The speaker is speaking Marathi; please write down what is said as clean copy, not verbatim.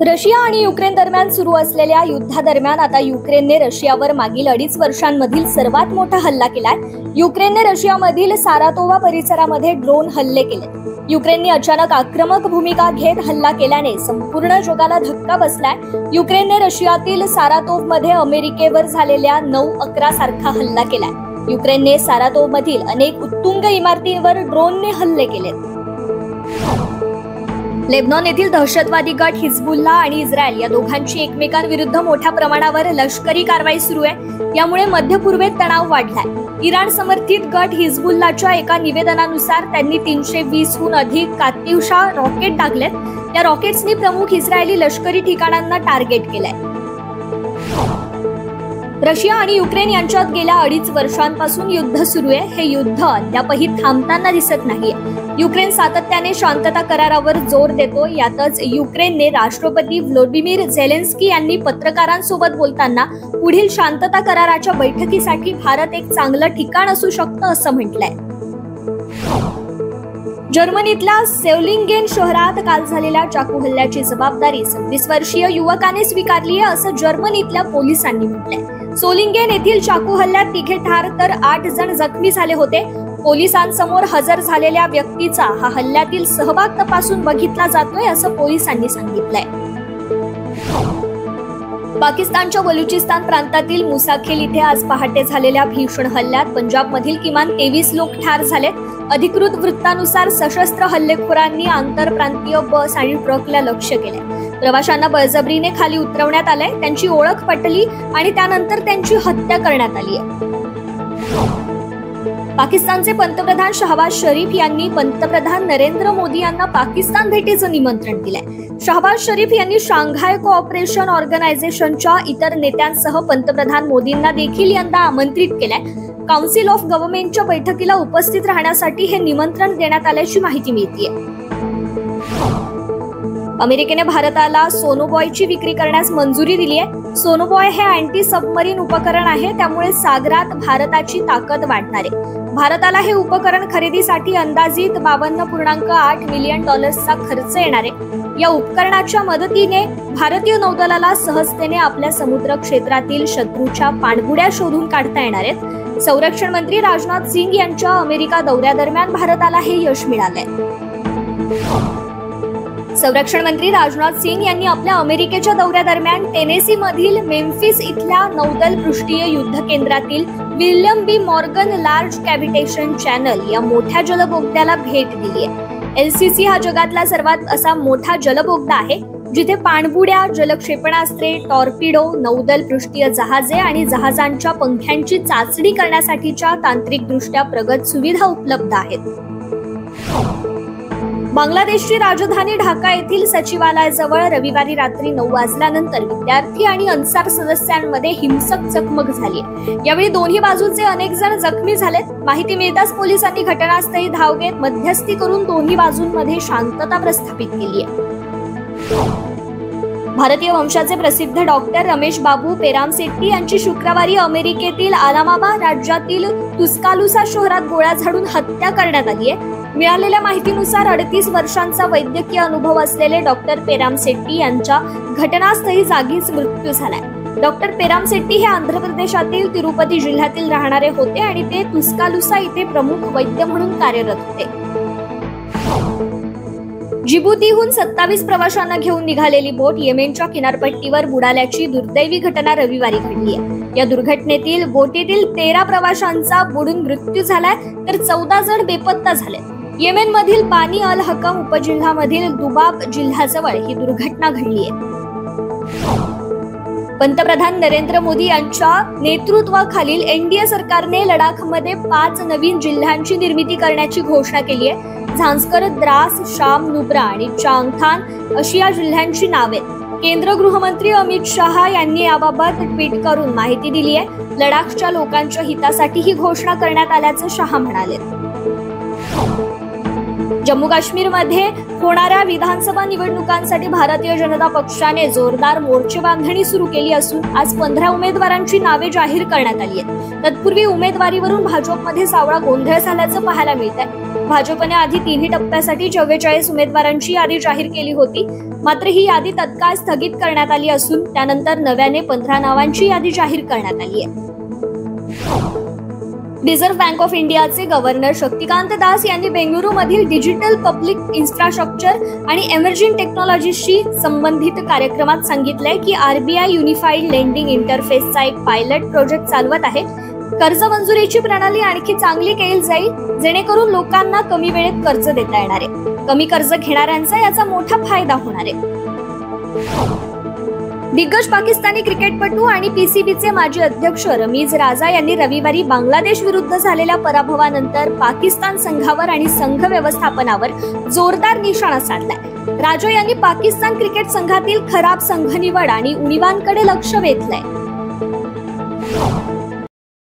रशिया आणि युक्रेन दरम्यान सुरू असलेल्या युद्धादरम्यान आता युक्रेनने रशियावर मागील 2.5 वर्षांमधील सर्वात मोठा हल्ला केलाय। युक्रेनने रशियामधील सारातोव्हा परिसरामध्ये ड्रोन हल्ले केले। युक्रेनने अचानक आक्रमक भूमिका घेत हल्ला केल्याने संपूर्ण जगाला धक्का बसलाय। युक्रेनने रशियातील सारातोव्हमध्ये अमेरिकेवर झालेल्या 9/11 सारखा हल्ला केलाय। युक्रेनने सारातोव्हमधील अनेक उत्तुंग इमारतींवर ड्रोनने हल्ले केलेत। लेबनॉन येथील दहशतवादी गट हिजबुल्लाह आणि इस्रायल या दोघांची एकमेकांविरुद्ध मोठ्या प्रमाणावर लष्करी कारवाई सुरू आहे। यामुळे मध्य पूर्वेत तणाव वाढलाय। इराण समर्थित गट हिजबुल्लाहच्या एका निवेदनानुसार त्यांनी 320हून अधिक कात्युषा रॉकेट डागलेत। या रॉकेट्सनी प्रमुख इस्रायली लष्करी ठिकाणांना टार्गेट केलंय। रशिया आणि युक्रेन यांच्यात गेल्या 2.5 वर्षांपासून युद्ध सुरू आहे। हे युद्ध अद्यापही थांबताना दिसत नाहीये। युक्रेन सातत्याने शांतता करारावर जोर देतो। यातच युक्रेनने राष्ट्रपती व्लोदिमीर झेलेन्स्की यांनी पत्रकारांसोबत बोलताना पुढील शांतता कराराच्या बैठकीसाठी भारत एक चांगलं ठिकाण असू शकतं असं म्हटलंय। जर्मनीतल्या सोलिंगेन शहरात काल झालेल्या चाकू हल्ल्याची जबाबदारी 26 वर्षीय युवकाने स्वीकारली आहे असं जर्मनीतल्या पोलिसांनी म्हटलंय। सोलिंगेन येथील चाकू हल्ल्यात 3 ठार तर 8 जण जखमी झाले होते। पोलिसांसमोर हजर झालेल्या व्यक्तीचा हा हल्ल्यातील सहभाग तपासून बघितला जातोय असं पोलिसांनी सांगितलंय। पाकिस्तानच्या बलुचिस्तान प्रांतातील मुसाखेल इथे आज पहाटे झालेल्या भीषण हल्ल्यात पंजाबमधील किमान 23 लोक ठार झालेत। अधिकृत वृत्तानुसार सशस्त्र हल्लेखोरांनी आंतरप्रांतीय बस आणि ट्रकला लक्ष्य केले। प्रवाशांना बळजबरीने खाली उतरवण्यात आले, त्यांची ओळख पटली आणि त्यानंतर त्यांची हत्या करण्यात आली आहे। पाकिस्तानचे पंतप्रधान शहबाज शरीफ यांनी पंतप्रधान नरेंद्र मोदी यांना पाकिस्तान भेटीचं निमंत्रण दिलंय। शहबाज शरीफ यांनी शांघाय कोऑपरेशन ऑर्गनायझेशनच्या इतर नेत्यांसह पंतप्रधान मोदींना देखील यंदा आमंत्रित केलंय। काउन्सिल ऑफ गव्हर्नमेंटच्या बैठकीला उपस्थित राहण्यासाठी हे निमंत्रण देण्यात आल्याची माहिती मिळतेय। अमेरिकेने भारताला सोनोबॉयची विक्री करण्यास मंजुरी दिली आहे। सोनोबॉय हे अँटी सबमरीन उपकरण आहे, त्यामुळे सागरात भारताची ताकद वाढणार आहे। भारताला हे उपकरण खरेदीसाठी अंदाजित $52.8 मिलियन खर्च येणार आहे। या उपकरणाच्या मदतीने भारतीय नौदलाला सहजतेने आपल्या समुद्र क्षेत्रातील शत्रूच्या पाणबुड्या शोधून काढता येणार आहेत। संरक्षण मंत्री राजनाथ सिंग यांच्या अमेरिका दौऱ्यादरम्यान भारताला हे यश मिळालंय। संरक्षण मंत्री राजनाथ सिंग यांनी आपल्या अमेरिकेच्या दौऱ्यादरम्यान टेनेसी मधील मेम्फिस इथल्या नौदल पृष्ठीय युद्ध केंद्रातील विल्यम बी मॉर्गन लार्ज कॅव्हिटेशन चॅनल या मोठ्या जलबोगद्याला भेट दिली आहे। LCC हा जगातला सर्वात असा मोठा जलबोगदा आहे जिथे पाणबुड्या, जलक्षेपणास्त्रे, टॉर्पिडो, नौदल पृष्ठीय जहाजे आणि जहाजांच्या पंख्यांची चाचणी करण्यासाठीच्या तांत्रिकदृष्ट्या प्रगत सुविधा उपलब्ध आहेत। बांगलादेशची राजधानी ढाका येथील सचिवालयाजवळ रविवारी रात्री 9 वाजल्यानंतर विद्यार्थी आणि अन्सार सदस्यांमध्ये हिंसक चकमक झाली। यावेळी दोन्ही बाजूचे अनेक जण जखमी झालेत। माहिती मिळताच पोलिसांनी घटनास्थळी धाव घेत मध्यस्थी करून दोन्ही बाजूंमध्ये शांतता प्रस्थापित केली आहे। भारतीय वंशाचे प्रसिद्ध डॉक्टर रमेश बाबू पेरामसेट्टी यांची शुक्रवारी अमेरिकेतील अलाबामा राज्यातील तुस्कालुसा शहरात गोळ्या झाडून हत्या करण्यात आली आहे। मिळालेल्या माहितीनुसार 38 वर्षांचा वैद्यकीय अनुभव असलेले डॉक्टर पेरामसेट्टी यांच्या घटनास्थळी जागीच मृत्यू झालाय। डॉक्टर पेरामसेट्टी हे आंध्र प्रदेशातील तिरुपती जिल्ह्यातील राहणारे होते आणि ते तुस्कालुसा इथे प्रमुख वैद्य म्हणून कार्यरत होते। जिबुतीहून 27 प्रवाशांना घेऊन निघालेली बोट येमेनच्या किनारपट्टीवर बुडाल्याची दुर्दैवी घटना रविवारी घडली आहे। या दुर्घटनेतील बोटीतील 13 प्रवाशांचा बुडून मृत्यू झालाय तर 14 जण बेपत्ता झाले। येमेनमधील बानी अल हकम उपजिल्ह्यामधील दुबाब जिल्ह्याजवळ ही दुर्घटना घडली आहे। पंतप्रधान नरेंद्र मोदी यांच्या नेतृत्वाखालील एनडीए सरकारने लडाखमध्ये 5 नवीन जिल्ह्यांची निर्मिती करण्याची घोषणा केली आहे। झांस्कर, द्रास, शाम, नुब्रा आणि चांगथान अशी या जिल्ह्यांची नावे। केंद्र गृहमंत्री अमित शहा यांनी याबाबत ट्विट करून माहिती दिली आहे। लडाखच्या लोकांच्या हितासाठी ही घोषणा करण्यात आल्याचं शहा म्हणाले। जम्मू काश्मीरमध्ये होणाऱ्या विधानसभा निवडणुकांसाठी भारतीय जनता पक्षाने जोरदार मोर्चे बांधणी सुरू केली असून आज 15 उमेदवारांची नावे जाहीर करण्यात आली आहेत। तत्पूर्वी उमेदवारीवरून भाजपमध्ये सावळा गोंधळ झाल्याचं पाहायला मिळत आहे। भाजपने आधी 3 टप्प्यासाठी 44 उमेदवारांची यादी जाहीर केली होती, मात्र ही यादी तत्काळ स्थगित करण्यात आली असून त्यानंतर नव्याने 15 नावांची यादी जाहीर करण्यात आली आहे. रिझर्व्ह बँक ऑफ इंडियाचे गव्हर्नर शक्तिकांत दास यांनी बेंगळुरूमधील डिजिटल पब्लिक इन्फ्रास्ट्रक्चर आणि एमर्जिंग टेक्नॉलॉजीशी संबंधित कार्यक्रमात सांगितलंय की आरबीआय युनिफाईड लेंडिंग इंटरफेसचा एक पायलट प्रोजेक्ट चालवत आहे. कर्ज मंजुरीची प्रणाली आणखी चांगली केली जाईल, जेणेकरून लोकांना कमी वेळेत कर्ज देता येणार आहे. कमी कर्ज घेणाऱ्यांचा याचा मोठा फायदा होणार आहे. दिग्गज पाकिस्तानी क्रिकेटपटू आणि पीसीबीचे माजी अध्यक्ष रमीज राजा यांनी रविवारी बांगलादेश विरुद्ध झालेल्या पराभवानंतर पाकिस्तान संघावर आणि संघ व्यवस्थापनावर जोरदार निशाणा साधलाय. राजा यांनी पाकिस्तान क्रिकेट संघातील खराब संघ निवड आणि उणीवांकडे लक्ष वेधलंय.